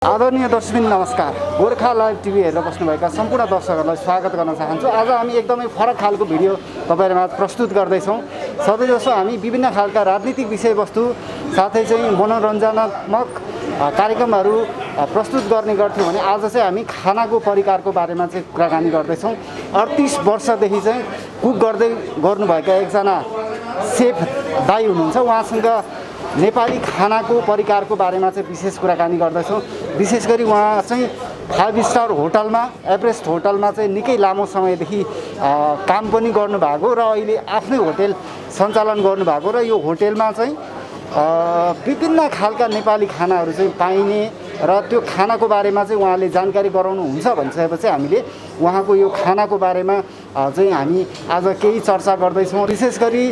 आदरणीय दर्शकबिन नमस्कार। गोर्खा लाइभ टिभी हेरेर बस्नुभएका सम्पूर्ण दर्शकहरूलाई स्वागत गर्न चाहन्छु। आज हामी एकदमै फरक खालको भिडियो तपाईहरुमा प्रस्तुत गर्दैछौँ। सधैँजसो हामी विभिन्न खालका राजनीतिक विषयवस्तु साथै चाहिँ मनोरञ्जनात्मक कार्यक्रमहरू प्रस्तुत गर्ने गर्थ्यौँ भने आज चाहिँ हामी खानाको परिकारको बारेमा चाहिँ कुराकानी गर्दैछौँ। 38 वर्षदेखि चाहिँ कुक गर्दै गर्नुभएका एकजना सेफ दाइ हुनुहुन्छ। उहाँसँग नेपाली खानाको परिकारको बारेमा चाहिँ विशेष कुराकानी गर्दैछौँ। विशेष गरी उहाँ चाहिँ 5 स्टार होटलमा एभरेस्ट होटलमा चाहिँ निकै लामो समयदेखि काम पनि गर्नुभएको र अहिले आफ्नै होटल सञ्चालन गर्नुभएको र यो होटलमा चाहिँ विभिन्न खालका नेपाली खानाहरू चाहिँ पाइने र त्यो खानाको बारेमा चाहिँ उहाँले जानकारी गराउनुहुन्छ भनिसकेपछि हामीले उहाँको यो खानाको बारेमा चाहिँ हामी आज केही चर्चा गर्दैछौँ। विशेष गरी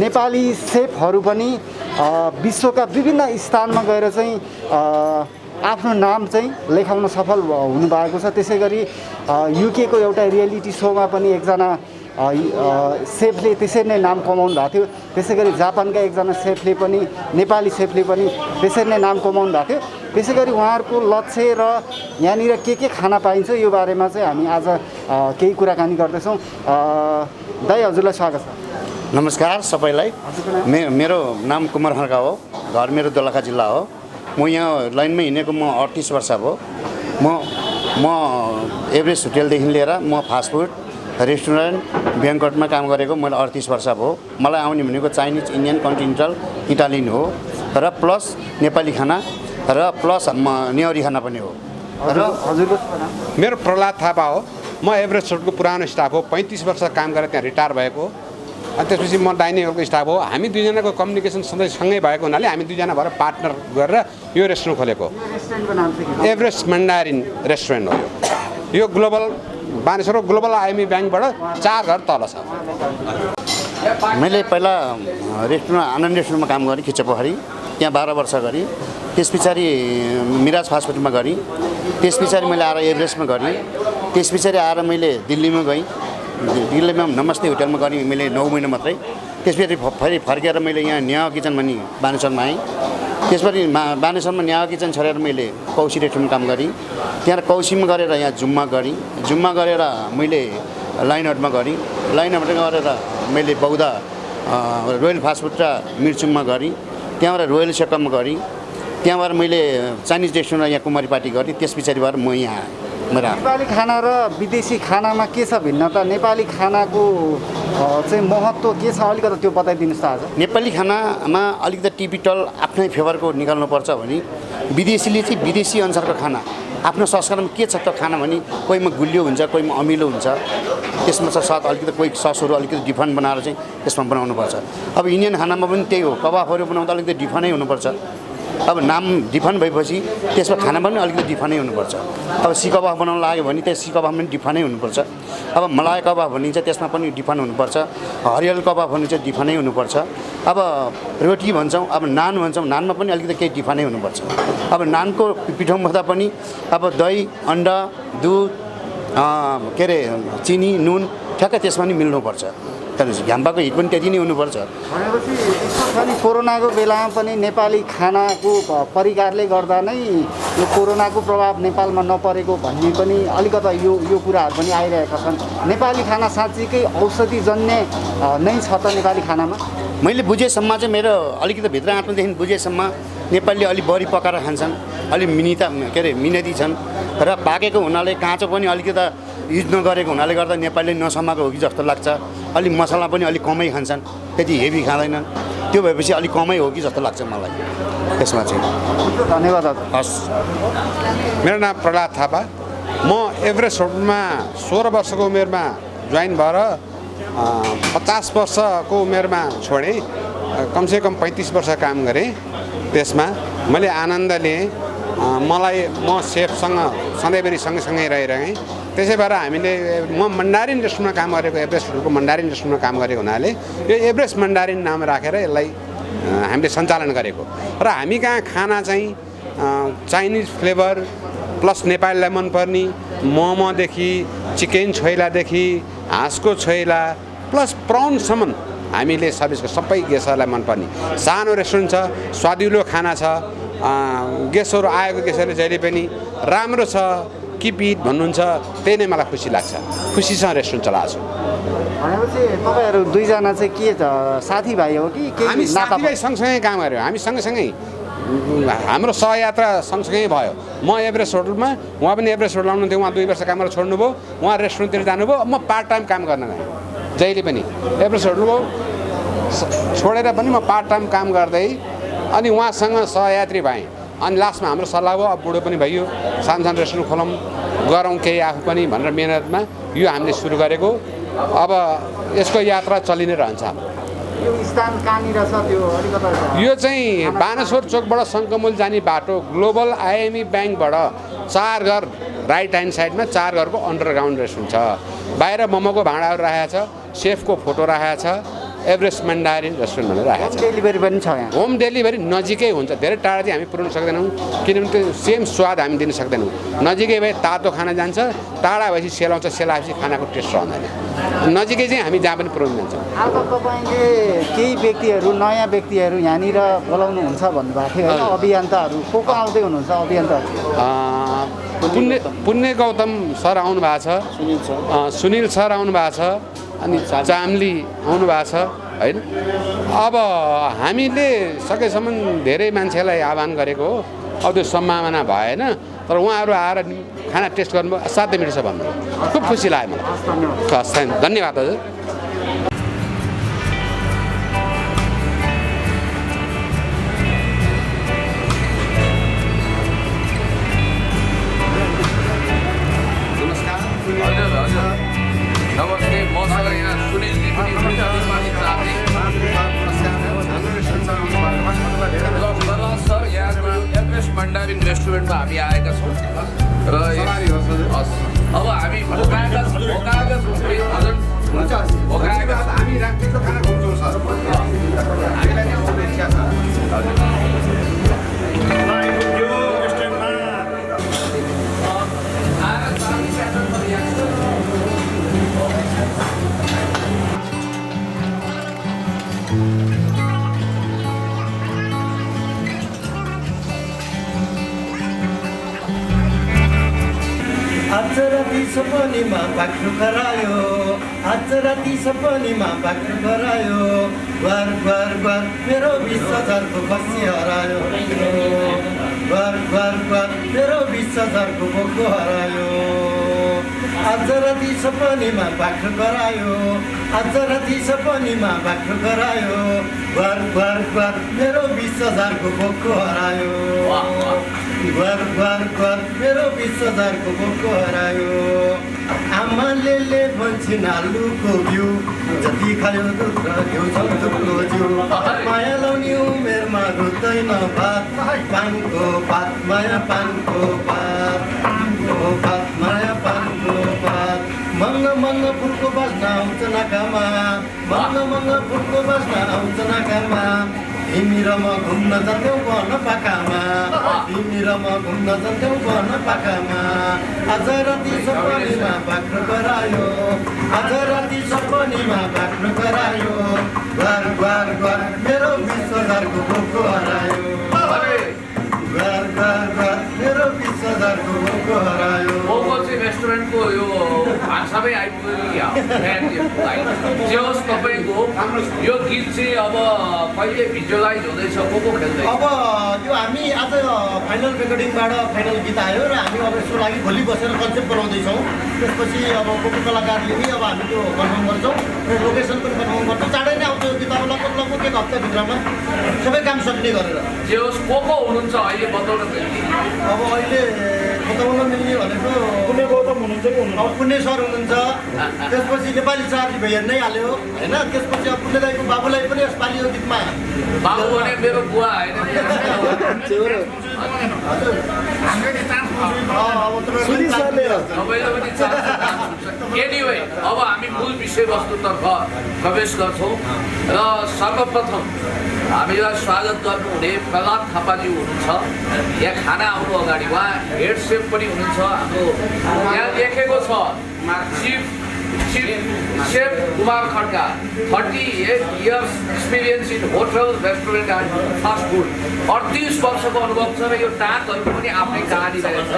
नेपाली सेफहरू पनि विश्वका विभिन्न स्थानमा गएर चाहिँ आफ्नो नाम चाहिँ लेखाउन सफल हुनुभएको छ। त्यसै गरी युकेको एउटा रियालिटी सोमा पनि एकजना सेफले त्यसरी नै नाम कमाउनु भएको थियो। त्यसै गरी जापानका एकजना सेफले पनि नेपाली सेफले पनि त्यसरी नै नाम कमाउनु भएको थियो। त्यसै गरी उहाँहरूको लक्ष्य र यहाँनिर के खाना पाइन्छ यो बारेमा चाहिँ हामी आज केही कुराकानी गर्दैछौँ। दाइ हजुरलाई स्वागत छ। नमस्कार सबैलाई। मेरो नाम कुमार खड्का हो। घर मेरो दोलखा जिल्ला हो। म यहाँ लाइनमा हिँडेको 38 वर्ष भयो। म एभरेस्ट होटलदेखि लिएर म फास्टफुड रेस्टुरेन्ट ब्याङ्कटमा काम गरेको मैले 38 वर्ष भयो। मलाई आउने भनेको चाइनिज, इन्डियन, कन्टिनेन्टल, इटालियन हो र प्लस नेपाली खाना र प्लस नेवारी खाना पनि हो। र हजुरको मेरो प्रहलाद थापा हो। म एभरेस्ट होटलको पुरानो स्टाफ हो। 35 वर्ष काम गरेर त्यहाँ रिटायर भएको। अनि त्यसपछि म डाइनिङ हलको स्टाफ हो। हामी दुईजनाको कम्युनिकेसन सधैँ सँगै भएको हुनाले हामी दुईजना भएर पार्टनर गरेर यो रेस्टुरेन्ट खोलेको। एभरेस्ट मन्डारिन रेस्टुरेन्ट हो यो ग्लोबल बानेश्वरको ग्लोबल आइएमई ब्याङ्कबाट 4 घर तल छ। मैले पहिला रेस्टुरेन्ट आनन्द रेस्टुरेन्टमा काम गरेँ खिचपोखरी। त्यहाँ 12 वर्ष गरेँ। त्यस पछाडि मिराज फास्टफुडमा गरेँ। त्यस पछाडि मैले आएर एभरेस्टमा गरेँ। त्यस पछाडि आएर मैले दिल्लीमा गएँ। दिल्लीमा नमस्ते होटलमा गरेँ मैले 9 महिना मात्रै। त्यसपछि फेरि फर्केर मैले यहाँ न्याय किचन भनी बानेश्वरमा आएँ। त्यसपछि बानेश्वरमा न्याय किचन छोडेर मैले कौशी रेस्टुरेन्टमा काम गरेँ। त्यहाँ कौशीमा गरेर यहाँ जुम्मा गरेँ। जुम्मा गरेर मैले लाइनहटमा गरेँ। लाइनहटमा गरेर मैले बौद्ध रोयल फास्टफुड र मिर्चुङमा गरेँ। त्यहाँबाट रोयल सेकममा गरेँ। त्यहाँबाट मैले चाइनिज रेस्टुरेन्ट यहाँ कुमारी पार्टी गरेँ। त्यस पछाडिबाट म यहाँ नेपाली खाना र विदेशी खानामा के छ भिन्नता? नेपाली खानाको चाहिँ महत्त्व के छ अलिकति त्यो बताइदिनुहोस् त आज। नेपाली खानामा अलिकति टिपिकल आफ्नै फ्लेभरको निकाल्नुपर्छ भने विदेशीले चाहिँ विदेशी अनुसारको खाना आफ्नो संस्कारमा के छ त खाना भने कोहीमा गुलियो हुन्छ, कोहीमा अमिलो हुन्छ। त्यसमा चाहिँ स्वाद अलिकति कोही ससहरू अलिकति डिफरेन्ट बनाएर चाहिँ त्यसमा बनाउनुपर्छ। अब इन्डियन खानामा पनि त्यही हो। कबाबहरू बनाउँदा अलिकति डिफरेन्टै हुनुपर्छ। अब नाम डिफरेन्ट भएपछि त्यसमा खाना पनि अलिकति डिफरेन्टै हुनुपर्छ। अब सी कबाब बनाउन लाग्यो भने त्यो सी कबाब पनि डिफरेन्टै हुनुपर्छ। अब मलाई कबाब भनिन्छ त्यसमा पनि डिफरेन्ट हुनुपर्छ। हरियल कबाब भनिन्छ डिफरेन्टै हुनुपर्छ। अब रोटी भन्छौँ, अब नान भन्छौँ, नानमा पनि अलिकति केही डिफरेन्टै हुनुपर्छ। अब नानको पिठो भन्दा पनि अब दही, अन्डा, दुध, के अरे चिनी, नुन ठ्याक्कै त्यसमा नि मिल्नुपर्छ। घामपाको हिट पनि त्यति नै हुनुपर्छ। भनेपछि कोरोनाको बेलामा पनि नेपाली खानाको परिकारले गर्दा नै यो कोरोनाको प्रभाव नेपालमा नपरेको भन्ने पनि अलिकति यो कुराहरू पनि आइरहेका छन्। नेपाली खाना साँच्चीकै औषधिजन्य नै छ त नेपाली खानामा? मैले बुझेसम्म चाहिँ मेरो अलिकति भित्र आत्मदेखि बुझेसम्म नेपालीले अलिक बढी पकाएर खान्छन्। अलिक मिहिनेती छन् र पाकेको हुनाले काँचो पनि अलिकति युज नगरेको हुनाले गर्दा नेपालीले नसमाएको हो कि जस्तो लाग्छ। अलिक मसला पनि अलिक कमै खान्छन्, त्यति हेभी खाँदैनन्। त्यो भएपछि अलिक कमै हो कि जस्तो लाग्छ मलाई त्यसमा चाहिँ। धन्यवाद। हस्। मेरो नाम प्रहलाद थापा। म एभरेस्ट होटलमा 16 वर्षको उमेरमा जोइन भएर 50 वर्षको उमेरमा छोडेँ। कमसेकम 35 वर्ष काम गरेँ। त्यसमा मैले आनन्द लिएँ। म सेफसँग सधैँभरि सँगसँगै रहिरहेँ। त्यसै भएर हामीले म मन्डारिन रेस्टुरेन्टमा काम गरेको, एभरेस्ट होटलको मन्डारिन रेस्टुरेन्टमा काम गरेको हुनाले यो एभरेस्ट मन्डारिन नाम राखेर यसलाई हामीले सञ्चालन गरेको। र हामी कहाँ खाना चाहिँ चाइनिज फ्लेभर प्लस नेपालीलाई मनपर्ने मोमोदेखि चिकन छोइलादेखि हाँसको छोइला प्लस प्राउनसम्म हामीले सर्भिसको सबै गेस्टहरूलाई मनपर्ने सानो रेस्टुरेन्ट छ। स्वादिलो खाना छ। गेस्टहरू आएको गेस्टहरूले जहिले पनि राम्रो छ किप इट भन्नुहुन्छ, त्यही नै मलाई खुसी लाग्छ। खुसीसँग रेस्टुरेन्ट चलाएको छु। भनेपछि तपाईँहरू दुईजना चाहिँ के साथीभाइ हो कि हामी साथीभाइ सँगसँगै काम गऱ्यौँ, हामी सँगसँगै हाम्रो सहयात्रा सँगसँगै भयो। म एभरेस्ट होटलमा, उहाँ पनि एभरेस्ट होटल आउनुहुन्थ्यो, उहाँ 2 वर्ष काम गरेर छोड्नुभयो, उहाँ रेस्टुरेन्टतिर जानुभयो, म पार्ट टाइम काम गर्न गएँ। जहिले पनि एभरेस्ट होटल छोडेर पनि म पार्ट टाइम काम गर्दै अनि उहाँसँग सहयात्री भएँ। अनि लास्टमा हाम्रो सल्लाह भयो, अब बुढो पनि भइयो, सानो सानो रेस्टुरेन्ट खोलौँ, गरौँ केही आफू पनि भनेर मेहनतमा यो हामीले सुरु गरेको। अब यसको यात्रा चलि नै रहन्छ। यो स्थान कहाँनिर छ त्यो अलिकति? यो चाहिँ बानेश्वर चोकबाट शङ्कमुल जाने बाटो, ग्लोबल आइएमई ब्याङ्कबाट 4 घर राइट ह्यान्ड साइडमा 4 घरको अन्डरग्राउन्ड रेस्टुरेन्ट छ। बाहिर मोमोको भाँडाहरू राखेको छ, सेफको फोटो राखेको छ, एभरेस्ट मन्डारी रेस्टुरेन्ट भनेर राखेको छ। डेलिभरी पनि छ यहाँ? होम डेलिभरी नजिकै हुन्छ, धेरै टाढा चाहिँ हामी पुर्याउन सक्दैनौँ, किनभने त्यो सेम स्वाद हामी दिन सक्दैनौँ। नजिकै भए तातो खाना जान्छ, टाढा भएपछि सेलाउँछ, सेलाएपछि खानाको टेस्ट रहँदैन। नजिकै चाहिँ हामी जहाँ पनि पुर्याउनु जान्छौँ। अब तपाईँले केही व्यक्तिहरू, नयाँ व्यक्तिहरू यहाँनिर बोलाउनुहुन्छ भन्नुभएको थियो होइन, अभियन्ताहरू को आउँदै हुनुहुन्छ? अभियन्ताहरू पुण्य गौतम सर आउनु भएको छ, सुनिल सर आउनु भएको छ, अनि चामली आउनु भएको छ होइन। अब हामीले सकेसम्म धेरै मान्छेलाई आह्वान गरेको हो, अब त्यो सम्भावना भएन, तर उहाँहरू आएर खाना टेस्ट गर्नुभयो, असाध्यै मिठो छ भन्नुभयो, खुब खुसी लाग्यो मलाई। धन्यवाद हजुर। नमस्ते, मसँग यहाँ सुनिलजी पनि सर यहाँको एभरेस्ट मन्डारिन रेस्टुरेन्टमा हामी आएका छौँ र अब हामी भोकाएका छौँ। आज राति सपनीमा बाख्रो करायो, आज राति सपनीमा बाख्रो करायो, घर घर घर मेरो 20,000को खसी हरायो, घर घर घर मेरो 20,000को बोको हरायो। आज राति सपनीमा बाख्रो करायो, आज राति सपनीमा बाख्रो करायो, घर घर घर मेरो 20,000को बोको हरायो, घर घर घर मेरो 20,000को बोको हरायो। आमाले भन्छन् आलुको घिउ, जति खायो दुध र घिउ सन्तुकको जिउ, माया लाउने उमेरमा रुच्दैन भात, पानको भात माया पानको भात, माया पानको भात। मङ्ग मङ्ग फुलको बास्ना आउँछ नाकामा, मङ्ग मङ्ग फुलको बास्ना आउँछ नाकामा, तिमी र म घुम्न जान्छौँ बन पाकामा, तिमी र म घुम्न जान्छौँ बन पाकामा। आज राति सपनीमा बाख्रो करायो, आज राति सपनीमा बाख्रो करायो, घर घर घर मेरो 20,000को बोको हरायो, घर घर घर मेरो 20,000को बोको हरायो। रेस्टुरेन्टको यो भान्सामै आइपुग्यो जे होस् तपाईँको यो गीत चाहिँ अब कहिले भिजुअलाइज हुँदैछ, को खेल्दैछ? अब यो हामी आज फाइनल रेकर्डिङबाट फाइनल गीत आयो र हामी अब यसको लागि भोलि बसेर कन्सेप्ट बनाउँदैछौँ। त्यसपछि अब को कलाकारले पनि अब हामी त्यो कन्फर्म गर्छौँ र लोकेसन पनि कन्फर्म गर्छौँ। चाँडै नै आउँछ यो गीत, अब लगभग 1 हप्ताभित्रमा सबै काम सक्ने गरेर। जे होस् को हुनुहुन्छ अहिले बताउन मिल्ने? अब अहिले बताउन मिल्ने भनेको पुण्य गौतम हुनुहुन्छ कि अब पुण्य सर हुनुहुन्छ, त्यसपछि नेपाली साथी भइहाल नै हाल्यो होइन। त्यसपछि अब पुण्य दाईको बाबुलाई पनि यसपालि यो गीतमा बाबु भने मेरो बुवा होइन। एनिवे अब हामी मूल विषयवस्तुतर्फ प्रवेश गर्छौँ र सर्वप्रथम हामीलाई स्वागत गर्नुहुने प्रहलाद थापाजी हुनुहुन्छ। यहाँ खाना आउनु अगाडि उहाँ हेड सेफ पनि हुनुहुन्छ। हाम्रो यहाँ लेखेको छ Chef Kumar Khadka, 38 years experience in hotel, restaurant and fast food. 38 वर्षको अनुभव छ र यो टाँकहरूको पनि आफ्नै कहानी रहेछ।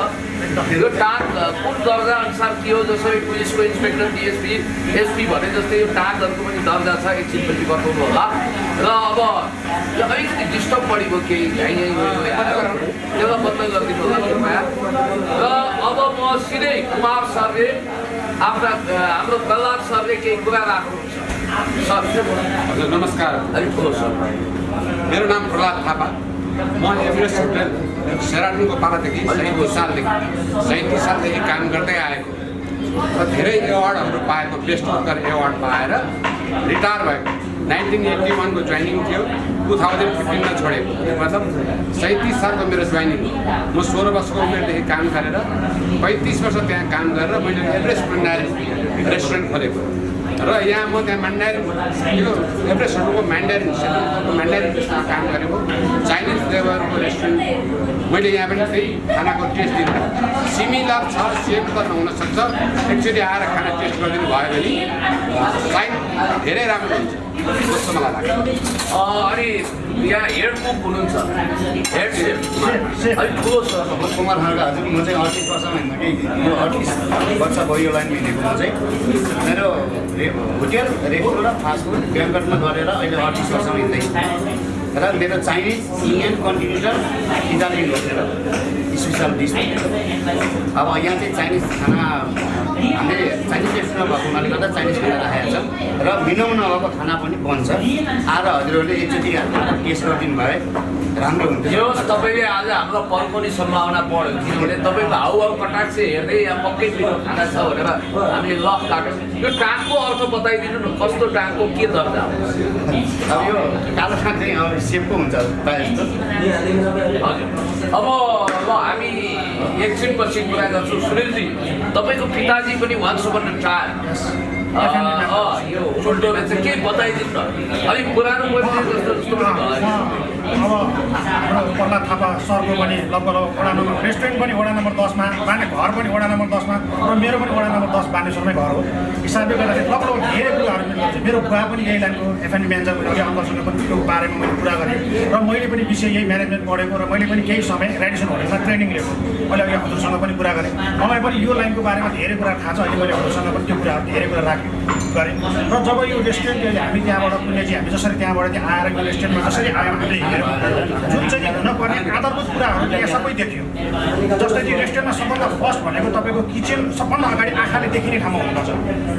यो टाँक कुन दर्जा अनुसार के हो, जसरी पुलिसको इन्सपेक्टर, डिएसपी, एसपी भने जस्तै यो टाँकहरूको पनि दर्जा छ, एकछिनपछि बताउनु होला। र अब यो अलिकति डिस्टर्ब बढी भयो केही यहीँ त्यसलाई बन्द गरिदिनु होला कृपया। र अब म सिधै कुमार सरले हाम्रो प्रहलाद सरले केही कुरा राख्नुहुन्छ। सर हजुर नमस्कार। अलिक ठुलो सर। मेरो नाम प्रहलाद थापा। म एभरेस्ट होटल सेराटनको पालादेखि 37 सालदेखि काम गर्दै आएको र धेरै एवार्डहरू पाएको, बेस्ट वर्कर एवार्ड पाएर रिटायर भएको। 1981 को जोइनिङ थियो, 2015 छोडेको। मतलब 37 सालको मेरो जोइनिङ। म 16 वर्षको उमेरदेखि काम गरेर 35 वर्ष त्यहाँ काम गरेर मैले एभरेस्ट म्यान्डारिन रेस्टुरेन्ट खोलेको र यहाँ म त्यहाँ म्यान्डारिन यो एभरेस्ट होटलको म्यान्डारिन सेन्ट्रलको म्यान्डारिन रेस्टुरेन्टमा काम गरेको। चाइनिज फ्लेभरको रेस्टुरेन्ट मैले यहाँ पनि त्यही खानाको टेस्ट दिनु सिमिलर छ, सेम त नहुनसक्छ। एक्चुअली आएर खाना टेस्ट गरिदिनु भयो भने सायद धेरै राम्रो हुन्छ जस्तो मलाई लाग्छ। अनि यहाँ हेड कुक हुनुहुन्छ, हेड सेफ अलिक ठुलो छ। कुमार खड्का हजुर, म चाहिँ 38 वर्ष हिँड्दै यो 38 वर्ष भयो यो लाइन हिँडेको। म चाहिँ मेरो होटेल, रेस्टुरेन्ट, फास्ट फुड ब्याङ्कटमा गरेर अहिले 38 वर्षमा हिँड्दै र मेरो Chinese, Indian, continental, Italian hotel special dish. अब यहाँ चाहिँ चाइनिज खाना हामीले चाइनिज रेस्टुरेन्ट भएको हुनाले गर्दा चाइनिज खाना राखेको छ र मिलाउनु नभएको खाना पनि बन्छ। आएर हजुरहरूले एकचोटि टेस्ट गरिदिनु भए राम्रो हुन्थ्यो। यो तपाईँले आज हाम्रो पर्खाउने सम्भावना बढ्यो, किनभने तपाईँको हाउभाउ कटाक्ष हेर्दै यहाँ पक्कै पिरो खाना छ भनेर हामीले लक काट्यौँ। यो टाँकको अर्थ बताइदिनु न, कस्तो टाँकको के दर्जा हो? अब यो कालो टाँक चाहिँ अब सेपको हुन्छ प्रायः जस्तो। हजुर, अब ल हामी एकछिनपछि कुरा गर्छौँ। सुनिलजी, तपाईँको पिताजी पनि वान्स अपर अ टाइम यो उल्टो रहेछ, के बताइदिनु न? अलिक पुरानो परिचय जस्तो जस्तो पनि भयो। अब हाम्रो प्रहलाद थापा सरको पनि लगभग वडा नम्बर रेस्टुरेन्ट पनि वडा नम्बर 10मा, बाने घर पनि वडा नम्बर 10मा र मेरो पनि वडा नम्बर 10 बानेश्वरमै घर हो। हिसाबले गर्दाखेरि लगभग धेरै कुराहरू मिल्छ। मेरो बुवा पनि यही लाइनको एफएनबी म्यानेजर हुनुहुन्थ्यो, अङ्कलसँग पनि त्यो बारेमा मैले कुरा गरेँ र मैले पनि विषय यही म्यानेजमेन्ट पढेको र मैले पनि केही समय रेडिसन होटेलमा ट्रेनिङ लिएको। मैले अघि हजुरसँग पनि कुरा गरेँ, मलाई पनि यो लाइनको बारेमा धेरै कुरा थाहा छ। अहिले मैले हजुरसँग पनि त्यो कुराहरू धेरै कुरा गरेँ र जब यो रेस्टुरेन्ट हामी त्यहाँबाट पुण्यजी हामी जसरी त्यहाँबाट त्यहाँ आएर यो रेस्टुरेन्टमा जसरी आयौँ हामीले जुन चाहिँ हुनुपर्ने आधारभूत कुराहरू यहाँ सबै देखियो। जस्तै कि रेस्टुरेन्टमा सबभन्दा फर्स्ट भनेको तपाईँको किचन सबभन्दा अगाडि आँखाले देखिने ठाउँमा हुनुपर्छ।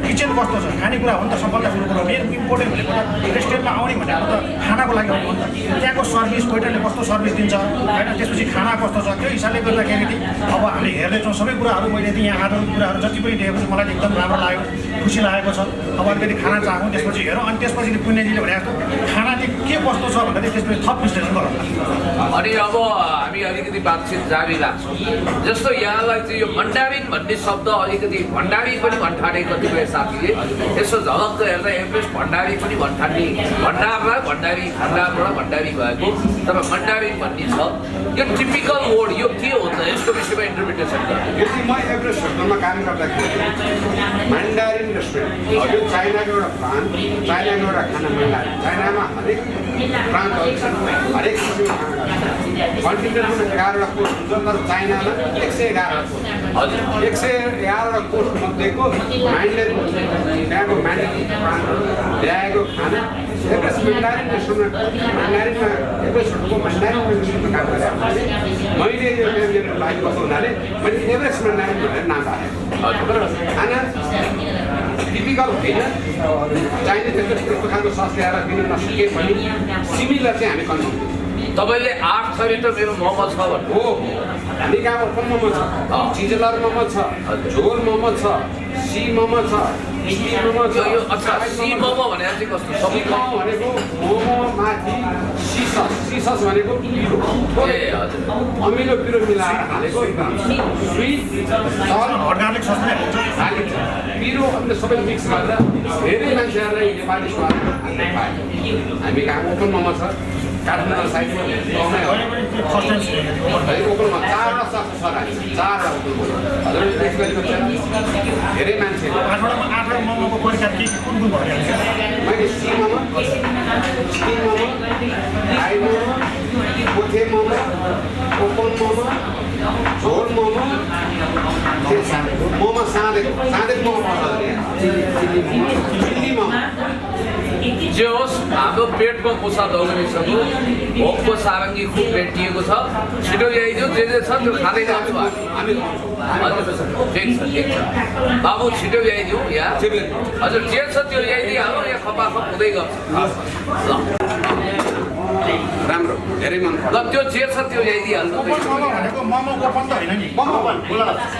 किचन कस्तो छ, खानेकुरा हो नि त सबभन्दा ठुलो कुरो। मेन इम्पोर्टेन्ट भनेको त रेस्टुरेन्टमा आउने भनेको त खानाको लागि आउनु हो नि त। त्यहाँको सर्भिस, वेटरले कस्तो सर्भिस दिन्छ होइन, त्यसपछि खाना कस्तो छ, त्यो हिसाबले गर्दाखेरि अब हामीले हेर्दैछौँ सबै कुराहरू। मैले चाहिँ यहाँ आधारभूत कुराहरू जति पनि देखेको छु मलाई एकदम राम्रो लाग्यो, खुसी लागेको छ। अब अलिकति खाना चाहौँ, त्यसपछि हेरौँ, अनि त्यसपछि पुण्यजीले भने जस्तो खाना चाहिँ के कस्तो छ भन्दाखेरि त्यसपछि थप विश्लेषण गरौँ। अनि अब हामी अलिकति बातचित जारी राख्छौँ। जस्तो यहाँलाई चाहिँ यो मन्डारिन भन्ने शब्द अलिकति भण्डारी पनि भन्ठाने कतिपय साथीले यसो झलक्क हेर्दा एभरेस्ट भण्डारी पनि भन्ठाने, भण्डारलाई भण्डारी, भण्डारबाट भण्डारी भएको, तर मन्डारिन भन्ने छ। यो टिपिकल वर्ड यो के हो त, यसको विषयमा इन्टरप्रिटेसन गर्नु। यदि म एभरेस्ट होटलमा काम गर्दाखेरि म्यान्डारिन रेस्टुरेन्ट यो चाइनाको एउटा ब्रान्ड, चाइनाको एउटा खाना म्यान्डारिन। चाइनामा हरेक ब्रान्डहरू छन्, हरेक किसिमको खाना कन्टिनेन्टमा 11वटा कोर्स हुन्छ, तर चाइनामा 111 कोर्स। हजुर, 111वटा कोर्स मध्येको म्यान्डारिन त्यहाँको म्यान्डारिन ब्रान्डहरू ल्याएको खाना एभरेस्ट म्यान्डारिन रेस्टुरेन्ट, म्यान्डारिनमा एभरेस्ट होटलको म्यान्डारिन रेस्टुरेन्टमा काम गरेँ। मैले यो मेरो लागि बस्नु हुनाले मैले एभरेस्ट म्यान्डारिन भनेर नाम राखेको। खाना टिपिकल होइन, चाइनिज त्यस्तो खालको सस ल्याएर दिनु नसके पनि सिमिलर चाहिँ हामी कन्फर्म दिन्छौँ। तपाईँले 8 थरी त मेरो मोमो छ भन्नु हो। हामी कहाँ ओपन मोमो छ, चिजलर मोमो छ, झोल मोमो छ, सी मोमो छ, स्टिम मोमो छ। यो अच्छा, सी मोमो भनेर चाहिँ कस्तो? सी मोमो भनेको मोमो माथि सी सस भनेको पिरो, ए हजुर, अमिलो पिरो मिलाएर हालेको स्विट अर्ग्यानिक सस नै हुन्छ। हालेको पिरो अनि सबै मिक्स गरेर धेरै मान्छेहरूलाई नेपाली स्वाद हामी कहाँ ओपन मोमो छ, काठमाडौँ साइड फर्स्ट टाइम सुनेको थिएँ। ओपनमा 4 सर आयो 4 हजुर एक्सपिरियन्स हुन्छ धेरै मान्छेहरू आठवटा मोमोको परिकार के कुन भइहाल्छ? मैले C momo steam momo fry momo पोथे मोमो ओपन मोमो झोल मोमो मोमो साँधे मोमो चिल्ली मोमो जे होस् हाम्रो पेटको मुसा दौडिसक्यो भोकको सारङ्गी खुब भेटिएको छ छिटो ल्याइदियो जे छ त्यो खाँदै जान्छु हामी हजुर ठिक छ बाबु छिटो ल्याइदियो यहाँ हजुर जे छ त्यो ल्याइदिइहाल्नु यहाँ खपाखप हुँदै गर्छ ल राम्रो धेरै मन पर्छ ल त्यो जे छ त्यो ल्याइदिइहाल्नु मोमो भनेको मोमोको पनि त होइन नि,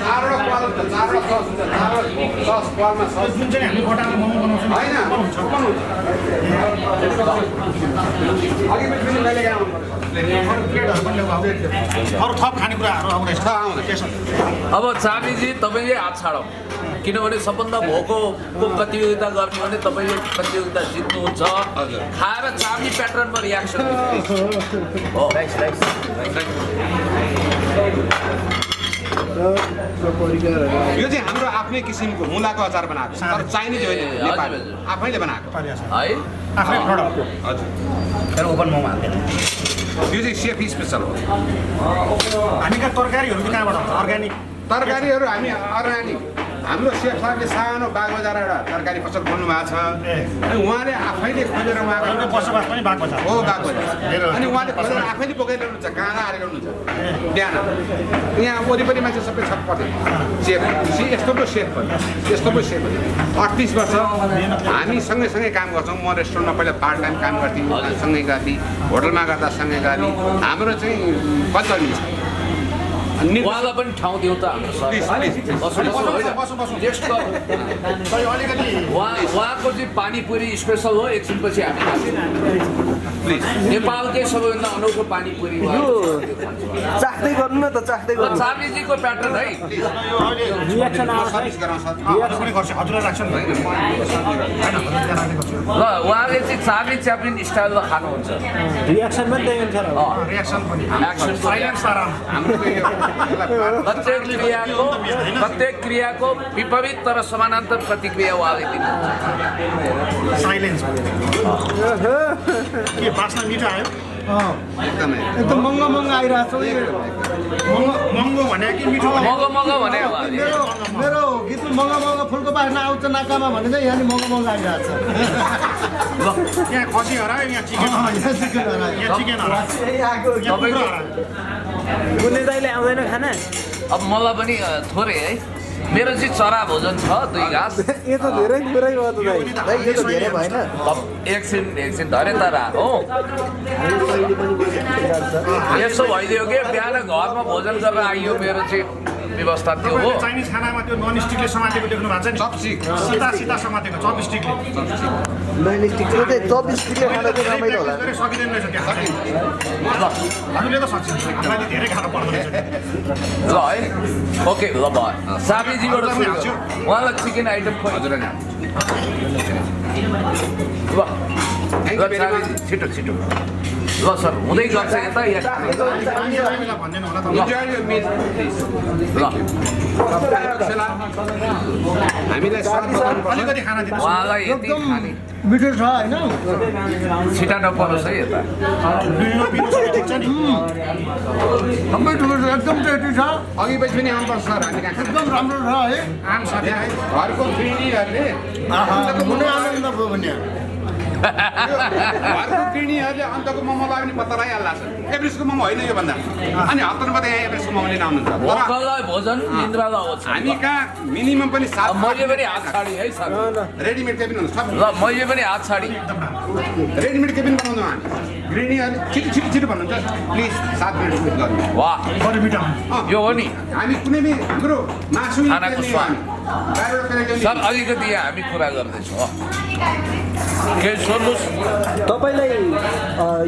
चारवटा पाल हुन्छ चारवटा सस हुन्छ चारवटा सस पालमा सस जुन चाहिँ हामी बटाको मोमो बनाउँछौँ होइन ओपन हुन्छ अघि पनि कहिले काम अरू प्लेटहरू पनि ल्याउनु अरू थप खानेकुराहरू आउँदैछ आउँदैछ अब चाबीजी तपाईँले हात छाडौँ किनभने सबभन्दा भोको प्रतियोगिता गर्ने भने तपाईँले प्रतियोगिता जित्नुहुन्छ खाएर चाबी प्याटर्नमा रियाक्सन हो यो चाहिँ हाम्रो आफ्नै किसिमको मुलाको अचार बनाएको तर चाइनिज होइन नेपाली आफैले बनाएको है आफ्नै प्रडक्ट हजुर तर ओपन मोमो हाल्दैन। यो चाहिँ सेफ स्पेसल हो हामी कहाँ तरकारीहरू चाहिँ कहाँबाट आउँछ? अर्ग्यानिक तरकारीहरू हामी अर्ग्यानिक हाम्रो सेफ सरले सानो बागबजार एउटा तरकारी फसल खोल्नु भएको छ अनि उहाँले आफैले खोजेर उहाँको एउटा बसोबास पनि भएको छ। हो बागबजार अनि उहाँले खोजेर आफैले बोकेर ल्याउनुहुन्छ कहाँ आएर ल्याउनुहुन्छ बिहान यहाँ वरिपरि मान्छे सबै छक पर्ने सेफ यस्तो पो सेफ पनि यस्तो पो सेफ 38 वर्ष हामी सँगै काम गर्छौँ म रेस्टुरेन्टमा पहिला पार्ट टाइम काम गर्थेँ सँगै गर्थेँ होटलमा गर्दा सँगै गर्थेँ हाम्रो चाहिँ कल्चर मिल्छ उहाँलाई पनि ठाउँ दिउँ त हाम्रो सर टेस्ट गर्नु उहाँको चाहिँ पानीपुरी स्पेसल हो एकछिनपछि हामी नेपालकै सबैभन्दा अनौठो पानीपुरी चाख्दै गर्नु न त चाख्दै गर्नु चाबीजीको प्याटर्न है सर्भिस गराउँछ पनि गर्छ हजुरलाई राख्छ नि ल उहाँले चाहिँ चाबी च्याप्लिन स्टाइलमा खानुहुन्छ रियाक्सन पनि त्यही हुन्छ रियाक्सन पनि एक्सन साइलेन्स आराम प्रत्येक क्रियाको विपरीत तर समानान्तर प्रतिक्रिया उहाँले दिनुहुन्छ साइलेन्स के बास्ना मिठो आयो? एकदमै एकदम महँगो आइरहेको छ महँगो भने कि मिठो भने? मग भने उहाँले मेरो गीतमा महँगो फुलको बास्ना आउँछ नाकामा भने चाहिँ यहाँ महँगो आइरहेको छ यहाँ खसी हरायो यहाँ चिकन यहाँ चिकन हरायो तपाईँको कुनै दाइले आउँदैन खाना अब मलाई पनि थोरै है मेरो चाहिँ चरा भोजन छ 2 घाँस यो त धेरै थोरै भयो त दाइ यो त धेरै भएन अब एकछिन धरे त हो यसो भइदियो कि बिहान घरमा भोजन गरेर आइयो मेरो चाहिँ व्यवस्था त्यो हो चाइनिज खानामा त्यो नन स्टिकले समातेको देख्नु भएको छ नि चपस्टिक सिधा समातेको चपस्टिकले त्यो चाहिँ 24 किलो खाना चाहिँ रमाइलो होला सकिँदैन रहेछ त्यहाँ हामीले त सक्छौँ हामीलाई धेरै खानु पर्दो रहेछ ल है ओके ल भयो साबीजीबाट सुन्छु उहाँलाई चिकन आइटम खोइ हजुर ल साबीजी छिटो ल सर हुँदै गर्छ यता भन्दैन होला त इन्जोय योर मिल प्लिज ल हामीलाई अलिकति खाना दिनु उहाँलाई यति खाने मिठो छ होइन छिटा नपरोस् है यता पिउनु सबै ठिक छ नि सबै ठुलो छ एकदम टेस्टी छ अघि पछि पनि आउनुपर्छ सर हामी कहाँ एकदम राम्रो छ है आम साथी आयो घरको गृहिणीहरूले मुनै आनन्द भयो भने घरको गृहिणीहरूले अन्तको मोमोलाई पनि पत्ता लगाइहाल्ला छ एभरेजको मोमो होइन यो भन्दा अनि हप्तामा त यहाँ एभरेजको मोमो लिन आउनुहुन्छ तर भोकलाई भोजन निन्द्रालाई ओछ्यान हामी कहाँ मिनिमम पनि अब 7 मैले पनि हात छाडी है सर रेडिमेड केबिन हुन्छ सब ल मैले पनि हात छाडी रेडिमेड केबिन बनाउँछौँ हामी गृहिणीहरूले छिटो भन्नुहुन्छ प्लिज 7 मिनट गर्नु वाह बरु मिठो यो हो नि हामी कुनै पनि हाम्रो मासु खानाको स्वाद सर अलिकति यहाँ हामी कुरा गर्दैछौँ केही सोध्नुहोस् तपाईँलाई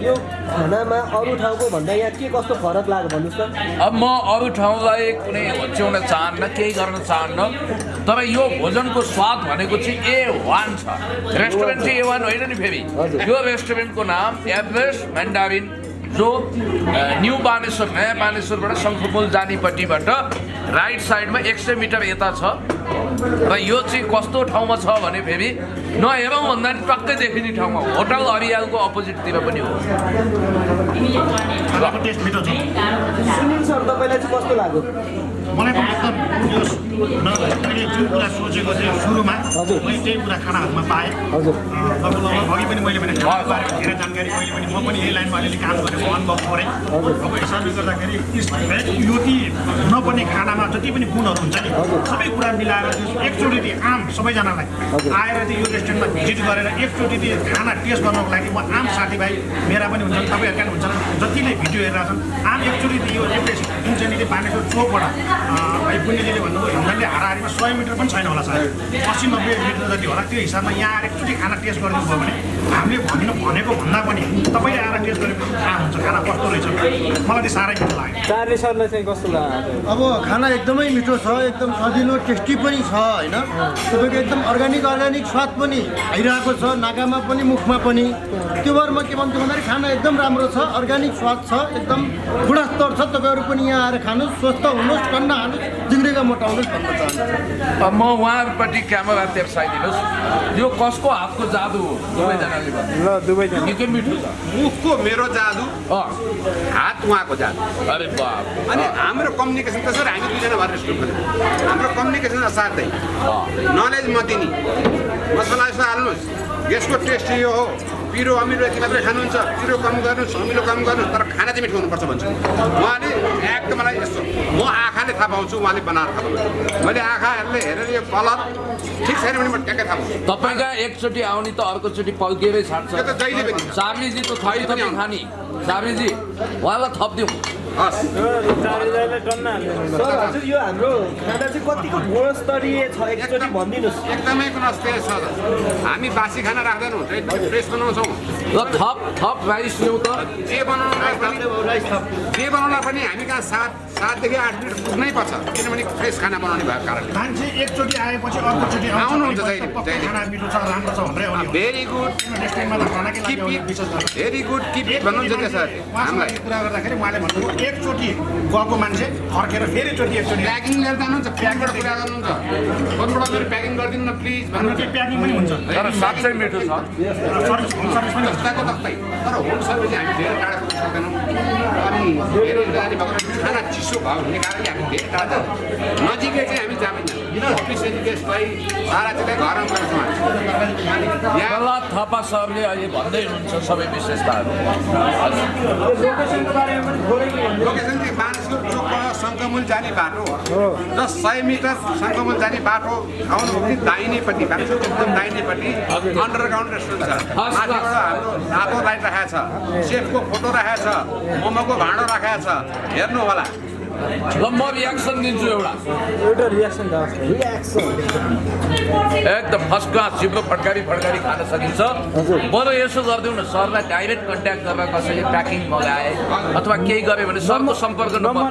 यो खानामा अरू ठाउँको भन्दा यहाँ के कस्तो फरक लाग्यो भन्नुहोस् त। अब म अरू ठाउँलाई कुनै होच्याउन चाहन्न केही गर्न चाहन्न तर यो भोजनको स्वाद भनेको चाहिँ A1 छ रेस्टुरेन्ट चाहिँ A1 होइन नि फेरि यो रेस्टुरेन्टको नाम एभरेस्ट म्यान्डारिन जो न्यू बानेश्वर नयाँ बानेश्वरबाट शङ्खपुल जानेपट्टिबाट राइट साइडमा 100 मिटर यता छ र यो चाहिँ कस्तो ठाउँमा छ भने फेरि नहेरौँ भन्दा नि टक्कै देखिने ठाउँमा होटल अरियालको अपोजिटतिर पनि हो। खानाको टेस्ट मिठो छ। सुनिल सर तपाईँलाई चाहिँ कस्तो लाग्यो? मलाई पनि एकदम यो मैले जुन कुरा सोचेको थिएँ सुरुमा मैले त्यही कुरा खानाहरूमा पाएँ। हजुर लगभग अघि पनि मैले भने खानाको बारेमा धेरै जानकारी मैले पनि म पनि यही लाइनमा अलिअलि काम गरेको अनुभव गरेँ। अब हिसाबले गर्दाखेरि यो कि नपर्ने खानामा जति पनि गुणहरू हुन्छ नि सबै कुरा मिलाएर एकचोटि आम सबैजनालाई आएर चाहिँ यो रेस्टुरेन्टमा भिजिट गरेर एकचोटि खाना टेस्ट गर्नको लागि म आम साथीभाइ मेरा पनि हुन्छन् तपाईँहरूका पनि हुन्छन् जतिले भिडियो हेरेर छन् आम एकचोटि यो एभरेस्ट जुन चाहिँ बानेश्वर चोकबाट भाइ पुण्यजीले भन्नुभयो हिमालले हाराहारीमा 100 मिटर पनि छैन होला सायद 80-90 मिटर जति होला त्यो हिसाबमा यहाँ आएर एकचोटि खाना टेस्ट गरिदिनु भयो भने हामीले भनेको भन्दा पनि तपाईँले आएर टेस्ट गरेपछि थाहा हुन्छ खाना कस्तो रहेछ। मलाई चाहिँ साह्रै मिठो लाग्यो। चार्ली सरलाई चाहिँ कस्तो लाग्यो? अब खाना एकदमै मिठो छ एकदम सजिलो टेस्टी पनि छ होइन तपाईँको एकदम अर्ग्यानिक स्वाद पनि आइरहेको छ नाकामा पनि मुखमा पनि त्यो भएर म के भन्छु भन्दाखेरि खाना एकदम राम्रो छ अर्ग्यानिक स्वाद छ एकदम गुणस्तर छ। तपाईँहरू पनि यहाँ आएर खानुहोस् स्वस्थ हुनुहोस् टन्न हाल्नुहोस् जिग्रेगा मोटाउनुहोस् भन्न चाहन्छु। अब म उहाँहरूपट्टि क्यामेरा तेर्साइदिनुहोस् यो कसको हातको जादु हो दुवैजनाले भन्नु ल दुवैजना निकै मिठो छ मुखको मेरो जादु हात उहाँको जादु अरे बाप अनि हाम्रो कम्युनिकेसन त्यसरी हामी दुईजना भएर रेस्टुरेन्ट खोल्यौँ हाम्रो कम्युनिकेसन साथै नलेज म दिने मसला यसो हाल्नुहोस् यसको टेस्ट यो हो पिरो अमिलो यति मात्रै खानुहुन्छ पिरो कम गर्नुहोस् अमिलो कम गर्नुहोस् तर खाना चाहिँ मिठो हुनुपर्छ भन्छु उहाँले एकदम मलाई यस्तो म आँखाले थाहा पाउँछु उहाँले बनाएर थाहा पाउँछु मैले आँखाहरूले हेरेर यो कलर ठिक छैन भने म ट्याक्कै थाहा पाउँछु तपाईँका एकचोटि आउने त अर्कोचोटि पल्किएरै छाड्छ त्यो त जहिले पनि चार्लीजी त थै पनि खाने चार्लीजी उहाँलाई थपिदिउँ हस् सर हजुर यो हाम्रो खाना चाहिँ कतिको गुणस्तरीय छ एकचोटि भनिदिनुहोस्। एकदमै गुणस्तरीय छ हामी बासी खाना राख्दैनौँ फ्रेस बनाउँछौँ ल थप राइस ल्याउँ त जे बनाउनलाई पनि हामी कहाँ 7 देखि 8 मिनट पुग्नै पर्छ किनभने फ्रेस खाना बनाउने भएको कारणले मान्छे एकचोटि आएपछि अर्कोचोटि आउनुहुन्छ जहिले खाना मिठो छ राम्रो छ भनेरै आउने हो। भेरी गुड रेस्टुरेन्टमा त खानाकै लागि आउने विशेष गरेर भेरी गुड किप इट भन्नुहुन्छ क्या सर उहाँसँग यो कुरा गर्दाखेरि उहाँले भन्नुभयो एकचोटि गएको मान्छे फर्केर फेरि एकचोटि प्याकिङ लिएर जानुहुन्छ प्याकिङबाट कुरा गर्नुहुन्छ फोनबाट मेरो प्याकिङ गरिदिनु न प्लिज हाम्रो त्यो प्याकिङ पनि हुन्छ तर साँच्चै मिठो छ सर्भिस होम सर्भिस पनि हुन्छ। जस्ताको तस्तै तर होम सर्भिस हामी धेरै टाढा पुग्न सक्दैनौँ अनि धेरै जाने भएको खाना चिसो भयो भन्ने कारणले हामी धेरै टाढा नजिकै चाहिँ हामी जाँदैनौँ अफिसियल गेस्टलाई सारातिर घरमा गर्छौँ यहाँ प्रहलाद थापा सरले अहिले भन्दै हुनुहुन्छ सबै विशेषताहरू लोकेसन चाहिँ बानेश्वर चोकबाट शङ्खमुल जाने बाटो जस्ट 100 मिटर शङ्खमुल जाने बाटो आउनु भने दाहिनेपट्टि बानेश्वर एकदम दाहिनेपट्टि अन्डरग्राउन्ड रेस्टुरेन्ट छ माथिबाट हाम्रो रातो लाइट राखेको छ सेफको फोटो राखेको छ मोमोको भाँडो राखेको छ हेर्नु होला ल म रियाक्सन दिन्छु एउटा रियाक्सन एकदम फर्स्ट क्लास जिब्रो फड्कारी खान सकिन्छ बरु यसो गरिदिउँ न सरलाई डाइरेक्ट कन्ट्याक्ट गरेर कसैले प्याकिङ मगाए अथवा केही गऱ्यो भने सरको सम्पर्क नम्बर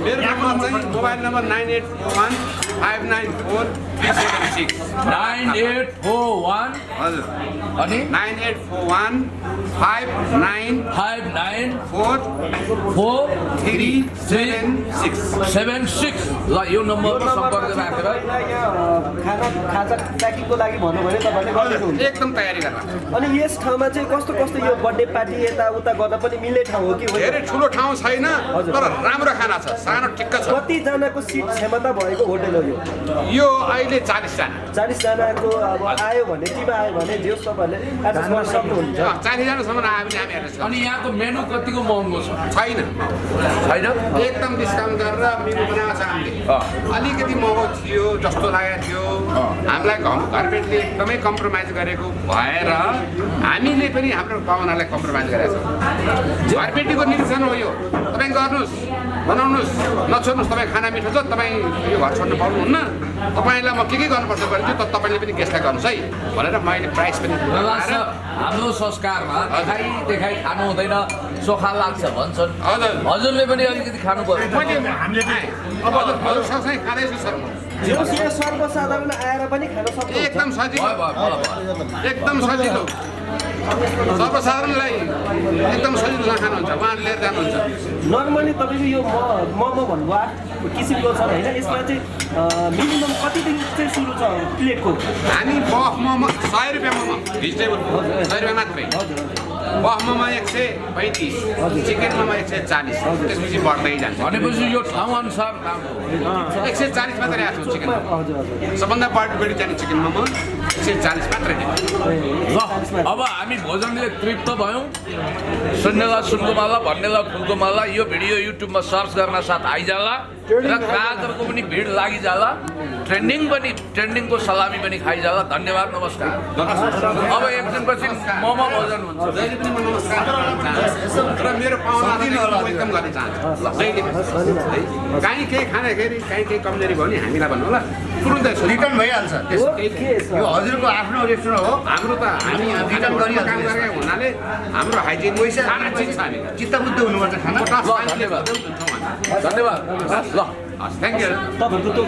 मेरो नम्बर चाहिँ मोबाइल नम्बर 9841594376 9841 हजुर अनि 9841594376 ल यो नम्बरमा सम्पर्क राखेर खाजा प्याकिङको लागि भन्नु भने तपाईँले गर्नुहुन्छ। एकदम तयारी गरेर अनि यस ठाउँमा चाहिँ कस्तो यो बर्थडे पार्टी यताउता गर्दा पनि मिल्ने ठाउँ हो कि होइन? धेरै ठुलो ठाउँ छैन तर राम्रो खाना छ सानो ठिक्क छ कतिजनाको सिट क्षमता भएको होटल हो यो अहिले 40 जना 40 जनाको अब आयो भने टिम आयो भने जे होस् तपाईँहरूले आज गर्न सक्नुहुन्छ। 40 जनासम्म आयो भने हामी हेर्छौँ अनि यहाँको मेनु कतिको महँगो छ छैन एकदम डिस्काउन्ट गरेर मेनु बनाएको छ हामीले अलिकति महँगो थियो जस्तो लागेको थियो हामीलाई गभर्मेन्टले एकदमै कम्प्रोमाइज गरेको भएर हामीले पनि हाम्रो पाहुनालाई कम्प्रोमाइज गरेका छौँ। गभर्मेन्टको निर्देशन हो यो तपाईँ गर्नुहोस् बनाउनुहोस् नछोड्नुहोस् तपाईँ खाना मिठो छ तपाईँ यो घर छोड्नु पाउनुहुन्न तपाईँलाई म के गर्नुपर्छ भने चाहिँ तपाईँले पनि गेस्टलाई गर्नुहोस् है भनेर मैले प्राइस पनि हाम्रो संस्कारमा देखाइ खानु हुँदैन चोखा लाग्छ भन्छन् हजुर हजुरले पनि अलिकति खानु पर्यो हामीले चाहिँ अब हजुर सँगसँगै खाँदैछु सर यहाँ सर्वसाधारण आएर पनि खान सक्नुहुन्छ एकदम सजिलो एकदम सजिलो सर्वसाधारणलाई एकदम सजिलो खानुहुन्छ उहाँले लिएर जानुहुन्छ नर्मली तपाईँको यो मोमो भन्नुभयो 8 किसिमको छ होइन यसमा चाहिँ मिनिमम कतिदेखि चाहिँ सुरु छ प्लेटको हामी बफ मोमो 100 रुपियाँ मोमो भेजिटेबल 100 रुपियाँ मात्रै बफ मोमो 135 चिकन मोमो 140 त्यसपछि बढ्दै जान्छ भनेपछि यो ठाउँ अनुसार 140 मात्रै आएको छ चिकन सबभन्दा बढी जाने चिकन मोमो 140 मात्रै ल अब हामी भोजनले तृप्त भयौँ सुन्नेला सुनकोमाला भन्नेला फुलकोमाला यो भिडियो युट्युबमा सर्च गर्न साथ आइजाला र ग्राहकहरूको पनि भिड लागिजाला ट्रेन्डिङको सलामी पनि खाइजाला धन्यवाद नमस्कार अब एकदिनपछि मोमो भोजन हुन्छ जहिले पनि म नमस्कार गर्न चाहन्छु र मेरो पाहुनालाई वेलकम गर्न चाहन्छु ल जहिले पनि काहीँ केही खाँदाखेरि काहीँ केही कमजोरी भयो भने हामीलाई भन्नु होला तुरुन्तै रिटर्न भइहाल्छ यो हजुरको आफ्नो रेस्टुरेन्ट हो हाम्रो त हामी रिटर्न गरिहाल्छ काम गरेको हुनाले हाम्रो हाइजिन पैसा खाना चिज छ हामी चित्तबुद्ध हुनुपर्छ खाना धन्यवाद धन्यवाद ल थ्याङ्क यू तपाईँको त्यो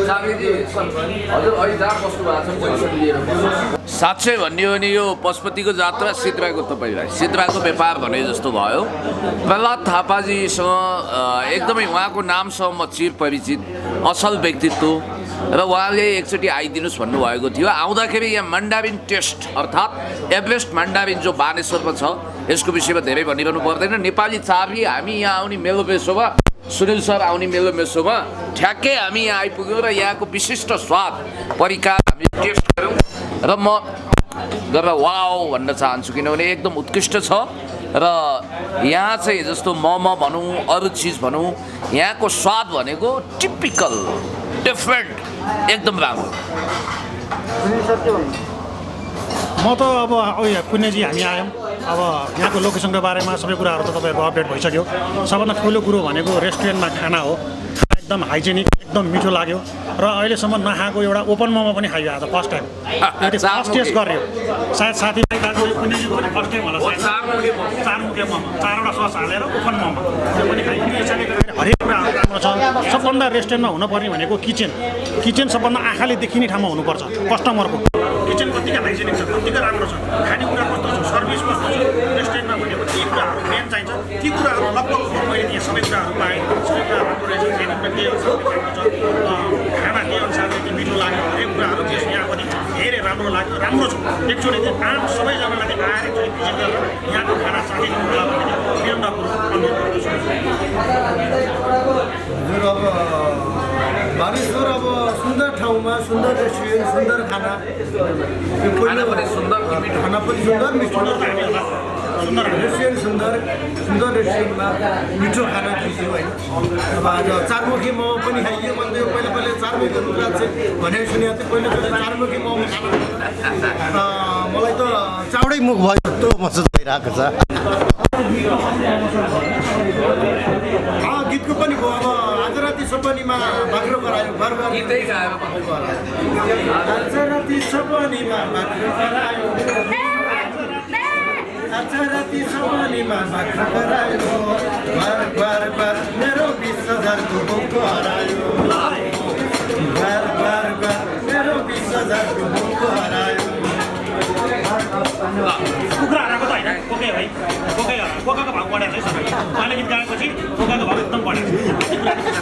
साबेजी हजुर अहिले जहाँ बस्नु भएको छ पैसा लिएर साँच्चै भन्ने हो भने यो पशुपतिको जात्रा सिद्राको तपाईँलाई सिद्राको व्यापार भने जस्तो भयो प्रहलाद थापाजीसँग एकदमै उहाँको नामसँग म चिर परिचित असल व्यक्तित्व र उहाँले एकचोटि आइदिनुहोस् भन्नुभएको थियो आउँदाखेरि यहाँ मन्डाबिन टेस्ट अर्थात् एभरेस्ट मन्डाबिन जो बानेश्वरमा छ यसको विषयमा धेरै भनिरहनु पर्दैन नेपाली चाबी हामी यहाँ आउने मेलो बेसोमा सुनिल सर आउने मेलो मेसोमा ठ्याक्कै हामी यहाँ आइपुग्यौँ र यहाँको विशिष्ट स्वाद परिकार हामी टेस्ट गऱ्यौँ र म गरेर वाउ भन्न चाहन्छु किनभने एकदम उत्कृष्ट छ र यहाँ चाहिँ जस्तो मोमो भनौँ अरू चिज भनौँ यहाँको स्वाद भनेको टिपिकल डिफ्रेन्ट एकदम राम्रो म त अब पुण्यजी हामी आयौँ अब यहाँको लोकेसनको बारेमा सबै कुराहरू त तपाईँहरूको अपडेट भइसक्यो सबभन्दा ठुलो कुरो भनेको रेस्टुरेन्टमा खाना हो एकदम हाइजेनिक एकदम मिठो लाग्यो र अहिलेसम्म नखाएको एउटा ओपन मोमो पनि खायो आज फर्स्ट टाइम फर्स्ट टेस्ट गर्यो सायद साथीभाइ गएको यो पुण्यजीको पनि फर्स्ट टाइम होला चारमुखे मोमो 4वटा सस हालेर ओपन मोमो त्यो पनि खायो हरेक कुराहरू राम्रो छ सबभन्दा रेस्टुरेन्टमा हुनुपर्ने भनेको किचन सबभन्दा आँखाले देखिने ठाउँमा हुनुपर्छ कस्टमरको किचन कतिको हाइजेनिक छ कतिको राम्रो छ खानेकुरा कस्तो छ सर्भिस कस्तो छ रेस्टुरेन्टमा भनेको के कुराहरू मेन चाहिन्छ ती कुराहरू लगभग मैले यहाँ सबै कुराहरू पाएँ सबै कुरा राम्रो रहेछ खानेकुरा के अनुसारले छ खाना के अनुसारले के मिठो लाग्यो हरेक कुराहरू त्यस यहाँ पनि धेरै राम्रो लाग्यो राम्रो छ एकचोटि चाहिँ आम सबैजनालाई आएर एकचोटि भिजिट गरेर यहाँको खाना चाखिदिनु होला भन्ने मेरो अनुरोध गर्दछु हजुर अब बानेश्वर अब सुन्दर ठाउँमा सुन्दर रेस्टुरेन्ट सुन्दर खाना खाना पनि सुन्दर खाना पनि सुन्दर मिठो सुन्दर रेस्टुरेन्ट सुन्दर रेस्टुरेन्टमा मिठो खाना खाइयो होइन अब आज चारमुखी मोमो पनि खाइयो मैले पहिला चारमुखी कुरा चाहिँ भनेको सुनेको थिएँ पहिलोचोटि चारमुखी मोमो खानु मलाई त चाउडै मुख भयो जस्तो महसुस भइरहेको छ गीतको पनि भयो अब आज राति सपनीमा बाख्रो गरायो घर गीतै गाएर आज राति सपनीमा बाख्रो गरायो आज राति सपनीमा बाख्रो गरायो बार मेरो 20,000को बोको हरायो बार मेरो 20,000को बोको हरायो कुखुरा हराएको त होइन कोकै भाइ कोकाको भाउ बढेको छ सबै अहिले गीत गाएपछि कोकाको भाउ एकदम बढेको छ